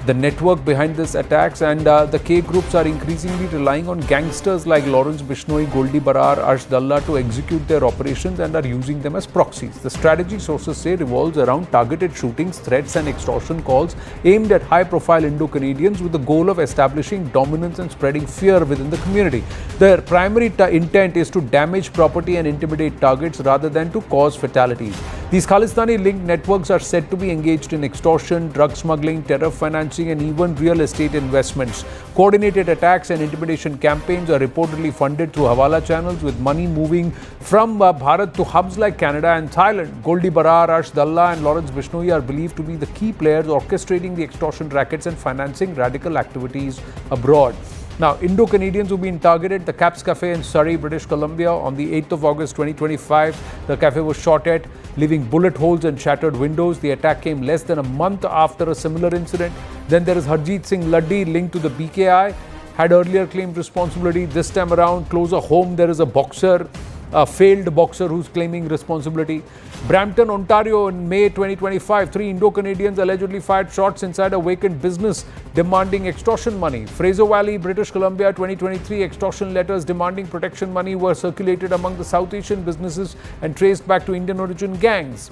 The network behind these attacks, and the K groups are increasingly relying on gangsters like Lawrence Bishnoi, Goldie Barar, Arsh Dalla to execute their operations and are using them as proxies. The strategy, sources say, revolves around targeted shootings, threats and extortion calls aimed at high-profile Indo-Canadians with the goal of establishing dominance and spreading fear within the community. Their primary intent is to damage property and intimidate targets rather than to cause fatalities. These Khalistani-linked networks are said to be engaged in extortion, drug smuggling, terror financing, and even real estate investments. Coordinated attacks and intimidation campaigns are reportedly funded through Hawala channels, with money moving from Bharat to hubs like Canada and Thailand. Goldie Barar, Arsh Dalla and Lawrence Bishnoi are believed to be the key players orchestrating the extortion rackets and financing radical activities abroad. Now, Indo-Canadians who've been targeted, the Caps Cafe in Surrey, British Columbia, on the 8th of August 2025. The cafe was shot at, leaving bullet holes and shattered windows. The attack came less than a month after a similar incident. Then there is Harjeet Singh Laddi, linked to the BKI, had earlier claimed responsibility. This time around, closer home, there is a boxer, a failed boxer who's claiming responsibility. Brampton, Ontario, in May 2025, 3 Indo-Canadians allegedly fired shots inside a vacant business demanding extortion money. Fraser Valley, British Columbia, 2023, extortion letters demanding protection money were circulated among the South Asian businesses and traced back to Indian origin gangs.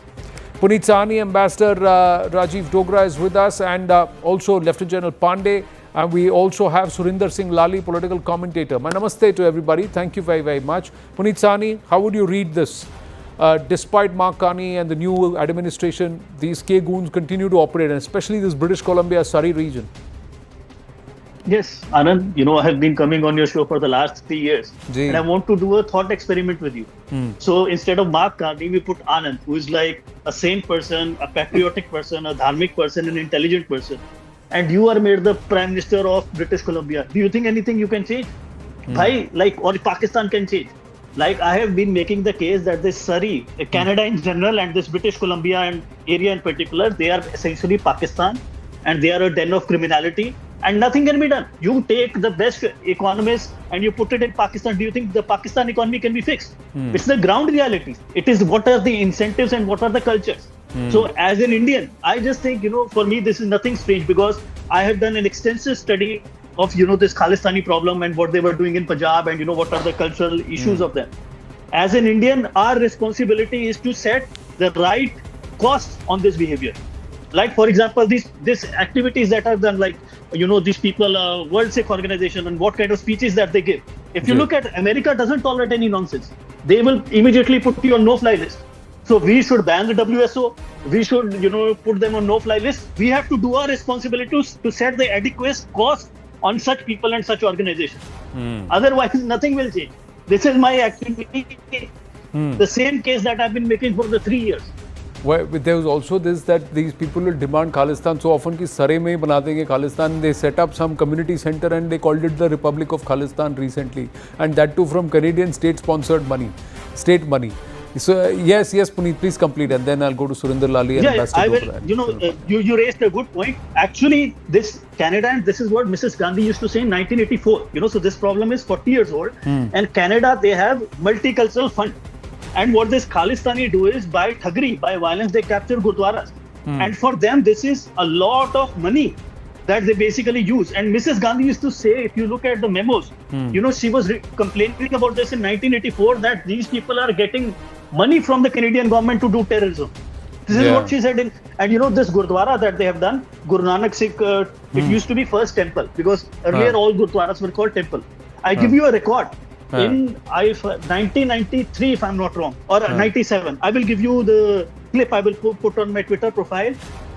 Puneet Sahni, Ambassador Rajiv Dogra is with us, and also Lieutenant General Pandey. And we also have Surinder Singh Lali, political commentator. My namaste to everybody. Thank you very, very much. Puneet Sahni, how would you read this? Despite Mark Carney and the new administration, these K-goons continue to operate, and especially this British Columbia Surrey region. Yes, Anand, I have been coming on your show for the last 3 years. And I want to do a thought experiment with you. So instead of Mark Carney, we put Anand, who is like a sane person, a patriotic person, a dharmic person, an intelligent person. And you are made the Prime Minister of British Columbia. Do you think anything you can change? Bhai, or Pakistan can change? Like, I have been making the case that this Surrey, Canada in general, and this British Columbia and area in particular, they are essentially Pakistan, and they are a den of criminality, and nothing can be done. You take the best economists and you put it in Pakistan. Do you think the Pakistan economy can be fixed? It's the ground reality. It is what are the incentives and what are the cultures. So as an Indian, I just think, for me, this is nothing strange, because I have done an extensive study of, this Khalistani problem and what they were doing in Punjab, and, what are the cultural issues of them. As an Indian, our responsibility is to set the right cost on this behavior. Like, for example, these activities that are done, like, these people, World Sikh Organization, and what kind of speeches that they give. If you look at America, doesn't tolerate any nonsense. They will immediately put you on no-fly list. So we should ban the WSO. We should, put them on no-fly list. We have to do our responsibilities to set the adequate cost on such people and such organizations. Otherwise, nothing will change. This is my actually the same case that I've been making for the 3 years. Where there was also this that these people will demand Khalistan so often कि सरे में ही बना देंगे Khalistan. They set up some community center and they called it the Republic of Khalistan recently, and that too from Canadian state-sponsored money, state money. So yes, Puneet, please complete, and then I'll go to Surinder Lali and Ambassador I will. Gopal. You know, you raised a good point. Actually, this Canada, and this is what Mrs. Gandhi used to say in 1984. You know, so this problem is 40 years old, and Canada, they have multicultural fund, and what this Khalistani do is by thuggery, by violence, they capture gurdwaras, and for them, this is a lot of money that they basically use. And Mrs. Gandhi used to say, if you look at the memos, you know, she was complaining about this in 1984 that these people are getting money from the Canadian government to do terrorism. This is what she said. And you know, this Gurdwara that they have done, Guru Nanak Sikh, it used to be first temple, because earlier all Gurdwaras were called temple. I give you a record. In 1993, if I'm not wrong, or 97, I will give you the clip. I will put on my Twitter profile.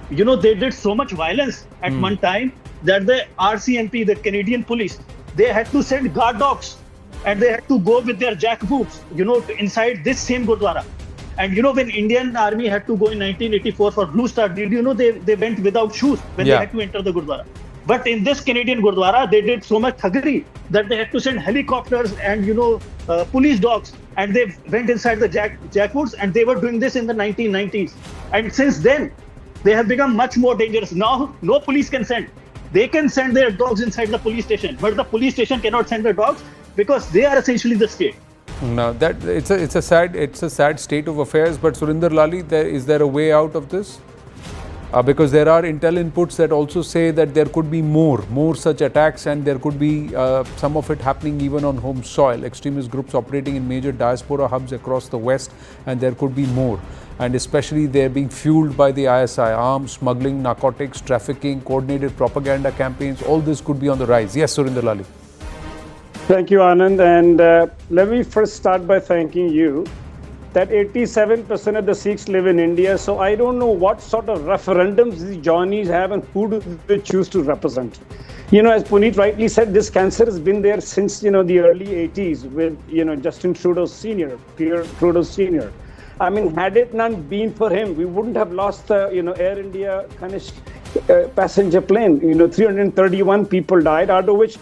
You know, they did so much violence at one time that the RCMP, the Canadian police, they had to send guard dogs, and they had to go with their jackboots, you know, inside this same Gurdwara. And you know, when Indian Army had to go in 1984 for Blue Star, did you know they went without shoes when they had to enter the Gurdwara? But in this Canadian Gurdwara, they did so much thuggery that they had to send helicopters and, you know, police dogs, and they went inside the jackboots, and they were doing this in the 1990s. And since then, they have become much more dangerous. Now, no police can send. They can send their dogs inside the police station, but the police station cannot send their dogs because they are essentially the state. No, that it's a sad state of affairs. But Surinder Lali, is there a way out of this? Because there are intel inputs that also say that there could be more such attacks, and there could be some of it happening even on home soil. Extremist groups operating in major diaspora hubs across the West, and there could be more. And especially they're being fueled by the ISI, arms, smuggling, narcotics, trafficking, coordinated propaganda campaigns. All this could be on the rise. Yes, Surinder Lali. Thank you, Anand. And let me first start by thanking you that 87% of the Sikhs live in India. So I don't know what sort of referendums these Johnnies have and who do they choose to represent. You know, as Puneet rightly said, this cancer has been there since, you know, the early 80s with, you know, Justin Trudeau Sr., Pierre Trudeau Sr. I mean, had it not been for him, we wouldn't have lost the, you know, Air India kind of passenger plane. You know, 331 people died, out of which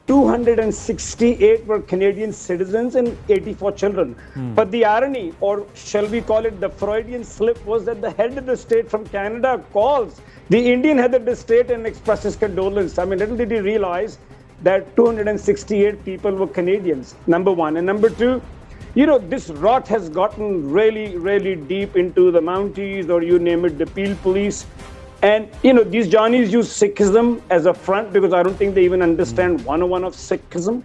268 were Canadian citizens and 84 children. But the irony, or shall we call it the Freudian slip, was that the head of the state from Canada calls the Indian head of the state and expresses condolence. I mean, little did he realize that 268 people were Canadians, number one. And number two, you know, this rot has gotten really, really deep into the Mounties, or you name it, the Peel police. And, you know, these Johnnies use Sikhism as a front because I don't think they even understand 101 of Sikhism.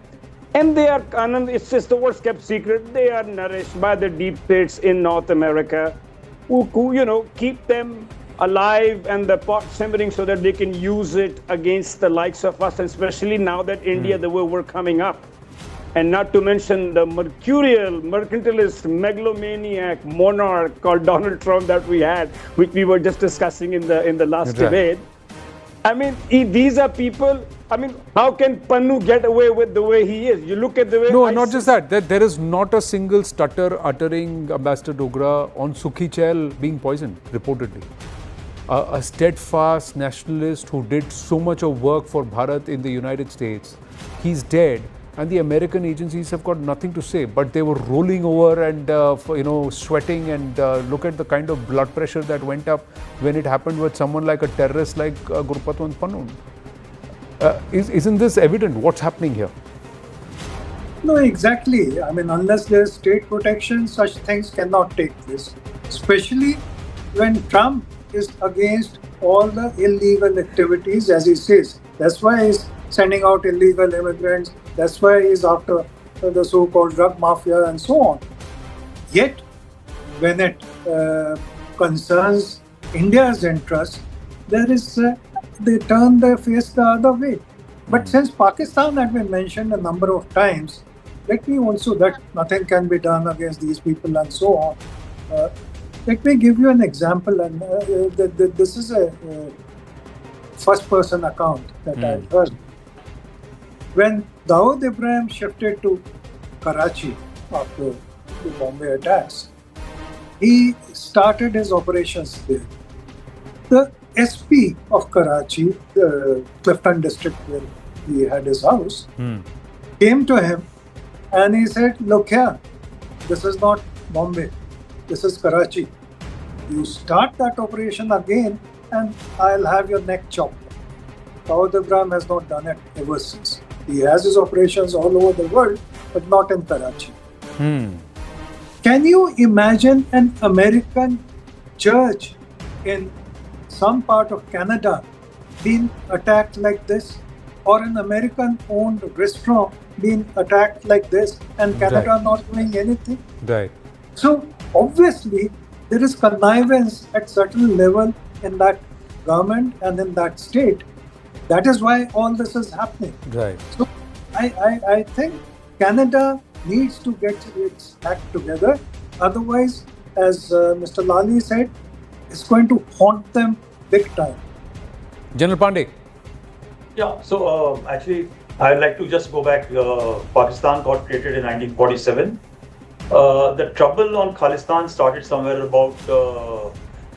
And they are, it's just the worst kept secret, they are nourished by the deep states in North America who, you know, keep them alive and the pot simmering so that they can use it against the likes of us, and especially now that India, the way we're coming up. And not to mention the mercurial, mercantilist, megalomaniac monarch called Donald Trump that we had, which we were just discussing in the last debate. I mean, these are people. I mean, how can Pannu get away with the way he is? You look at the way. No, not just that. There is not a single stutter uttering Ambassador Dogra on Sukhi Chahal being poisoned, reportedly. A steadfast nationalist who did so much of work for Bharat in the United States, he's dead. And the American agencies have got nothing to say, but they were rolling over and you know, sweating, and look at the kind of blood pressure that went up when it happened with someone like a terrorist like Gurpatwant Pannu. Isn't this evident? What's happening here? No, exactly. I mean, unless there's state protection, such things cannot take place. Especially when Trump is against all the illegal activities, as he says. That's why he's sending out illegal immigrants. That's why he's after the so-called drug mafia and so on. Yet, when it concerns India's interests, they turn their face the other way. But since Pakistan had been mentioned a number of times, let me also, that nothing can be done against these people and so on. Let me give you an example, and this is a first-person account that I've heard. When Dawood Ibrahim shifted to Karachi after the Bombay attacks, he started his operations there. The SP of Karachi, the Clifton district where he had his house, came to him and he said, "Look here, this is not Bombay, this is Karachi. You start that operation again and I'll have your neck chopped." Dawood Ibrahim has not done it ever since. He has his operations all over the world, but not in Karachi. Can you imagine an American church in some part of Canada being attacked like this? Or an American-owned restaurant being attacked like this and Canada not doing anything? Right. So obviously, there is connivance at certain level in that government and in that state. That is why all this is happening. Right. So I think Canada needs to get its act together. Otherwise, as Mr. Lali said, it's going to haunt them big time. General Pandey. Yeah, so actually, I'd like to just go back. Pakistan got created in 1947. The trouble on Khalistan started somewhere about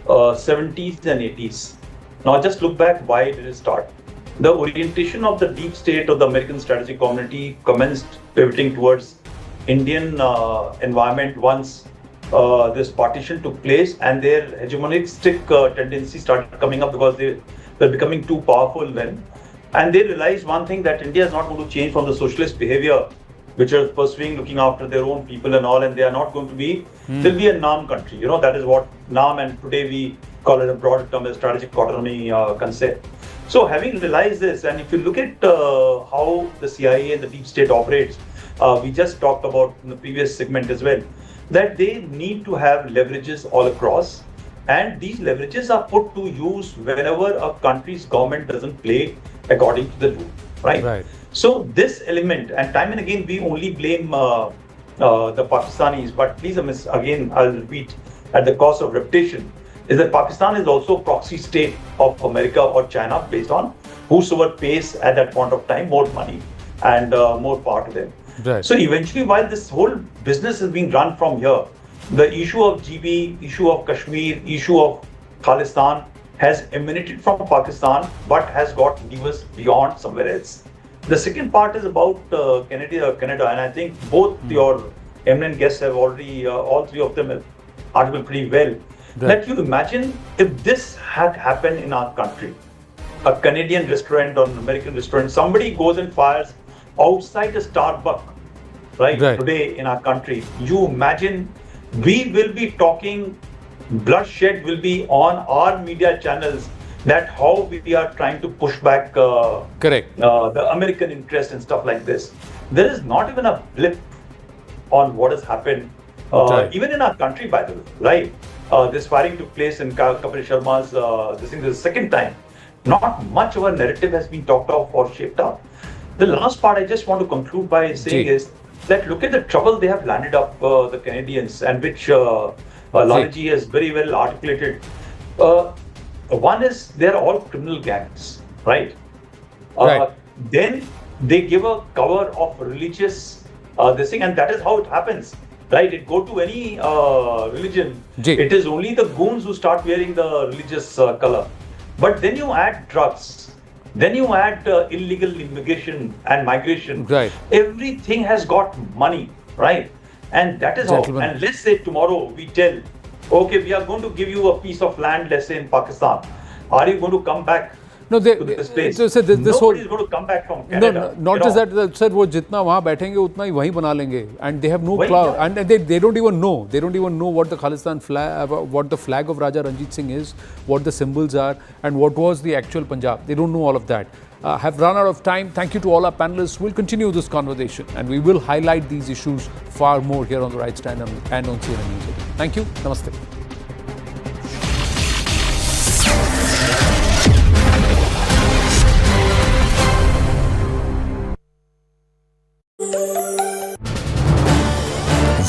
70s and 80s. Now just look back, why did it start? The orientation of the deep state of the American strategic community commenced pivoting towards Indian environment once this partition took place, and their hegemonistic tendency started coming up because they were becoming too powerful then. And they realized one thing, that India is not going to change from the socialist behavior which are pursuing, looking after their own people and all, and they are not going to be, they'll be a NAM country. You know, that is what NAM, and today we call it a broader term as strategic autonomy concept. So having realized this, and if you look at how the CIA and the deep state operates, we just talked about in the previous segment as well, that they need to have leverages all across, and these leverages are put to use whenever a country's government doesn't play according to the rule, right? So this element, and time and again we only blame the Pakistanis, but please again I'll repeat at the cost of reputation, is that Pakistan is also a proxy state of America or China based on whosoever pays at that point of time more money and more power to them. Right. So eventually, while this whole business is being run from here, the issue of GB, issue of Kashmir, issue of Khalistan has emanated from Pakistan but has got levers beyond somewhere else. The second part is about Canada, and I think both your eminent guests have already, all three of them have articled pretty well. Right. That you imagine if this had happened in our country, a Canadian restaurant or an American restaurant, somebody goes and fires outside a Starbucks, right, today in our country. You imagine, we will be talking, bloodshed will be on our media channels, that how we are trying to push back the American interest and stuff like this. There is not even a blip on what has happened, even in our country, by the way, right? This firing took place in Kapil Sharma's, this is the second time. Not much of a narrative has been talked of or shaped up. The last part I just want to conclude by saying is that look at the trouble they have landed up, the Canadians, and which Lalaji has very well articulated. One is they're all criminal gangs, right? Then they give a cover of religious this thing, and that is how it happens, right? It go to any religion. It is only the goons who start wearing the religious color. But then you add drugs, then you add illegal immigration and migration. Right. Everything has got money, right? And that is how. And let's say tomorrow we tell, okay, we are going to give you a piece of land, let's say in Pakistan. Are you going to come back to this place? Nobody is going to come back from Canada. Not just that, sir, वो जितना वहाँ बैठेंगे उतना ही वहीं बना लेंगे, and they have no clout, and they don't even know. They don't even know what the Khalistan flag, what the flag of Raja Ranjit Singh is, what the symbols are, and what was the actual Punjab. They don't know all of that. Have run out of time. Thank you to all our panelists. We'll continue this conversation, and we will highlight these issues far more here on The Right Stand and on CNN News 18. Thank you. Namaste.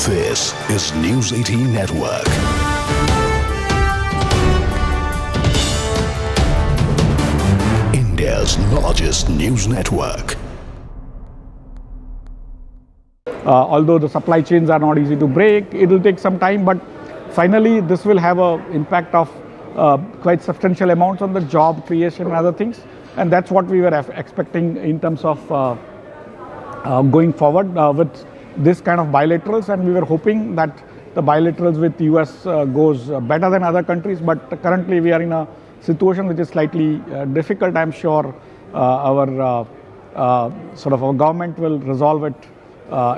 This is News 18 Network. India's largest news network. Although the supply chains are not easy to break, it will take some time, but finally, this will have an impact of quite substantial amounts on the job creation and other things. And that's what we were expecting in terms of going forward with this kind of bilaterals. And we were hoping that the bilaterals with US goes better than other countries. But currently, we are in a situation which is slightly difficult. I'm sure our our government will resolve it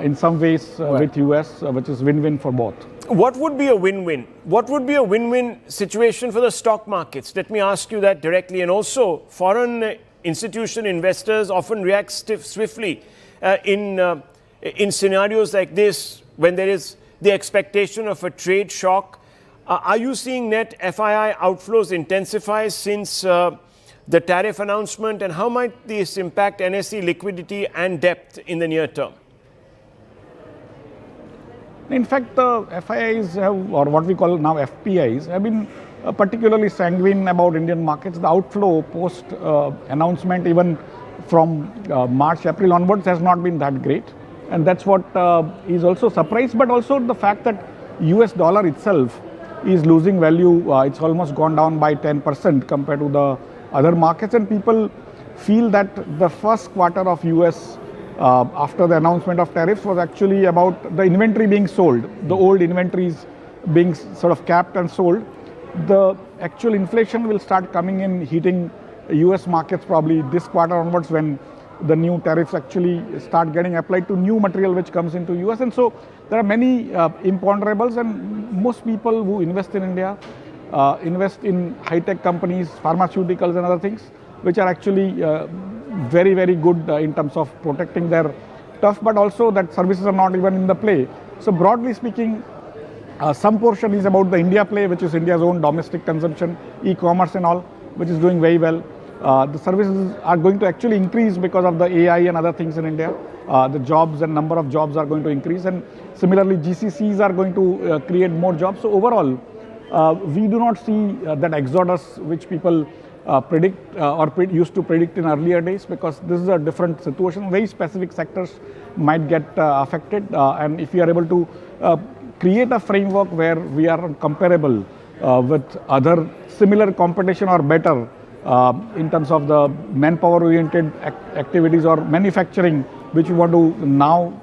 in some ways with US, which is win-win for both. What would be a win-win? What would be a win-win situation for the stock markets? Let me ask you that directly. And also, foreign institution investors often react swiftly in scenarios like this when there is the expectation of a trade shock. Are you seeing net FII outflows intensify since the tariff announcement? And how might this impact NSE liquidity and depth in the near term? In fact, the FIIs have, or what we call now FPIs, have been particularly sanguine about Indian markets. The outflow post announcement, even from March, April onwards, has not been that great. And that's what is also surprised, but also the fact that US dollar itself is losing value. It's almost gone down by 10% compared to the other markets. And people feel that the first quarter of US after the announcement of tariffs was actually about the inventory being sold, the old inventories being sort of capped and sold. The actual inflation will start coming in, hitting US markets probably this quarter onwards when the new tariffs actually start getting applied to new material which comes into US. And so there are many imponderables, and most people who invest in India invest in high-tech companies, pharmaceuticals and other things, which are actually very, very good in terms of protecting their turf, but also that services are not even in the play. So broadly speaking, some portion is about the India play, which is India's own domestic consumption, e-commerce and all, which is doing very well. The services are going to actually increase because of the AI and other things in India. The jobs and number of jobs are going to increase, and similarly GCCs are going to create more jobs. So overall, we do not see that exodus which people predict or used to predict in earlier days, because this is a different situation. Very specific sectors might get affected, and if we are able to create a framework where we are comparable with other similar competition or better in terms of the manpower-oriented activities or manufacturing, which we want to now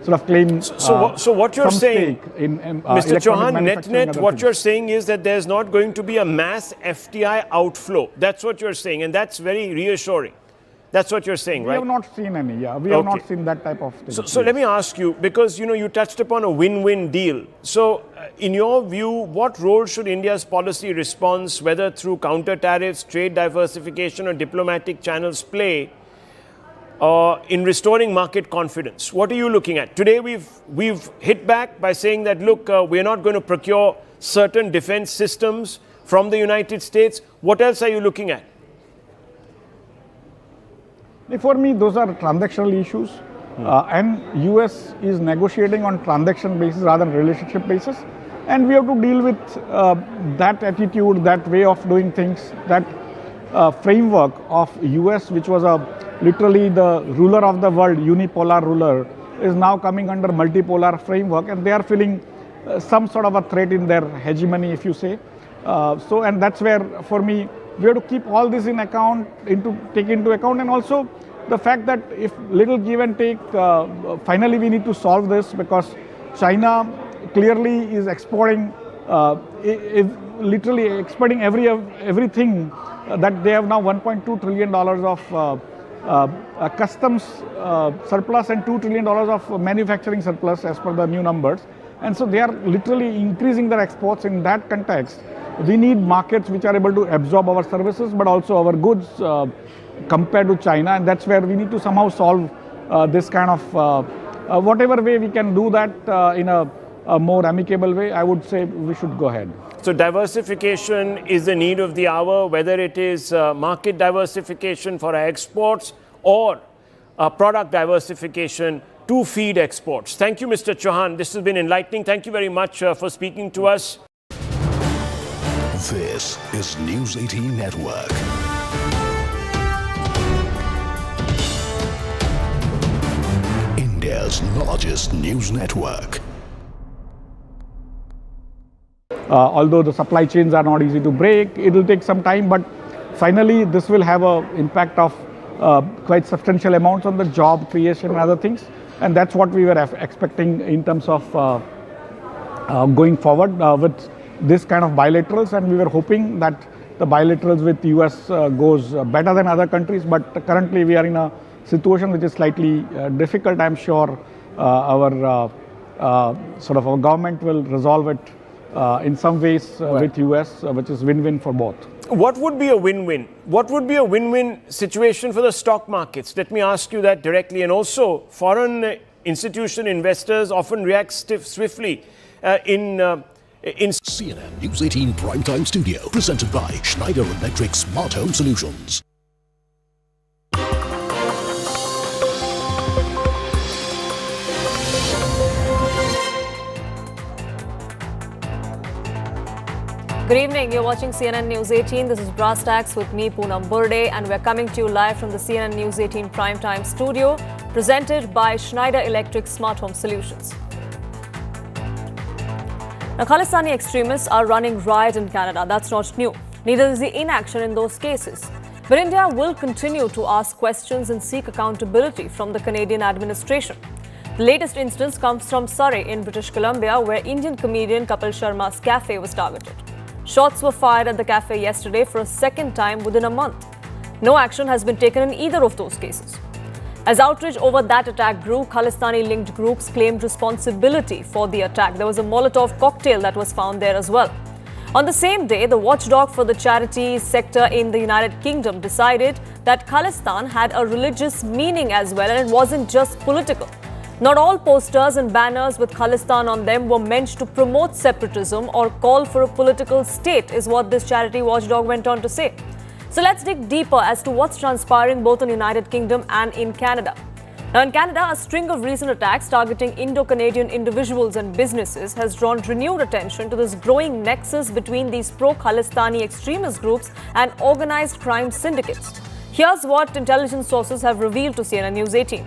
sort of claim. So what you're saying, Mr. Chauhan, net, what you're saying is that there's not going to be a mass FDI outflow. That's what you're saying, and that's very reassuring. That's what you're saying, right? We have not seen any, we have not seen that type of thing. So let me ask you, because you touched upon a win-win deal. So in your view, what role should India's policy response, whether through counter tariffs, trade diversification or diplomatic channels, play in restoring market confidence? What are you looking at? Today we've hit back by saying that, look, we're not going to procure certain defense systems from the United States. What else are you looking at? For me, those are transactional issues, and US is negotiating on transaction basis rather than relationship basis, and we have to deal with that attitude, that way of doing things, that framework of US, which was literally the ruler of the world, unipolar ruler, is now coming under multipolar framework, and they are feeling some sort of a threat in their hegemony, if you say. And that's where, for me, we have to keep all this in account, take into account, and also the fact that if little give and take, finally we need to solve this, because China clearly is exporting, literally exporting everything that they have now $1.2 trillion of customs surplus and $2 trillion of manufacturing surplus as per the new numbers. And so they are literally increasing their exports. In that context, we need markets which are able to absorb our services, but also our goods compared to China. And that's where we need to somehow solve this kind of, whatever way we can do that in a more amicable way, I would say we should go ahead. So diversification is the need of the hour, whether it is market diversification for our exports or product diversification to feed exports. Thank you, Mr. Chauhan. This has been enlightening. Thank you very much for speaking to us. This is News 18 Network. India's largest news network. Although the supply chains are not easy to break, it will take some time, but finally this will have an impact of quite substantial amounts on the job creation and other things. And that's what we were expecting in terms of going forward with this kind of bilaterals, and we were hoping that the bilaterals with US goes better than other countries, but currently we are in a situation which is slightly difficult. I'm sure our our government will resolve it in some ways with US, which is win-win for both. What would be a win-win? What would be a win-win situation for the stock markets? Let me ask you that directly. And also, foreign institution investors often react swiftly in CNN News 18 Primetime Studio, presented by Schneider Electric Smart Home Solutions. Good evening, you're watching CNN News 18. This is Brass Tacks with me, Poonam Burde, and we're coming to you live from the CNN News 18 Primetime Studio, presented by Schneider Electric Smart Home Solutions. Now, Khalistani extremists are running riot in Canada. That's not new. Neither is the inaction in those cases. But India will continue to ask questions and seek accountability from the Canadian administration. The latest instance comes from Surrey in British Columbia, where Indian comedian Kapil Sharma's cafe was targeted. Shots were fired at the cafe yesterday for a second time within a month. No action has been taken in either of those cases. As outrage over that attack grew, Khalistani-linked groups claimed responsibility for the attack. There was a Molotov cocktail that was found there as well. On the same day, the watchdog for the charity sector in the United Kingdom decided that Khalistan had a religious meaning as well, and it wasn't just political. Not all posters and banners with Khalistan on them were meant to promote separatism or call for a political state, is what this charity watchdog went on to say. So let's dig deeper as to what's transpiring both in the United Kingdom and in Canada. Now, in Canada, a string of recent attacks targeting Indo-Canadian individuals and businesses has drawn renewed attention to this growing nexus between these pro-Khalistani extremist groups and organized crime syndicates. Here's what intelligence sources have revealed to CNN News 18.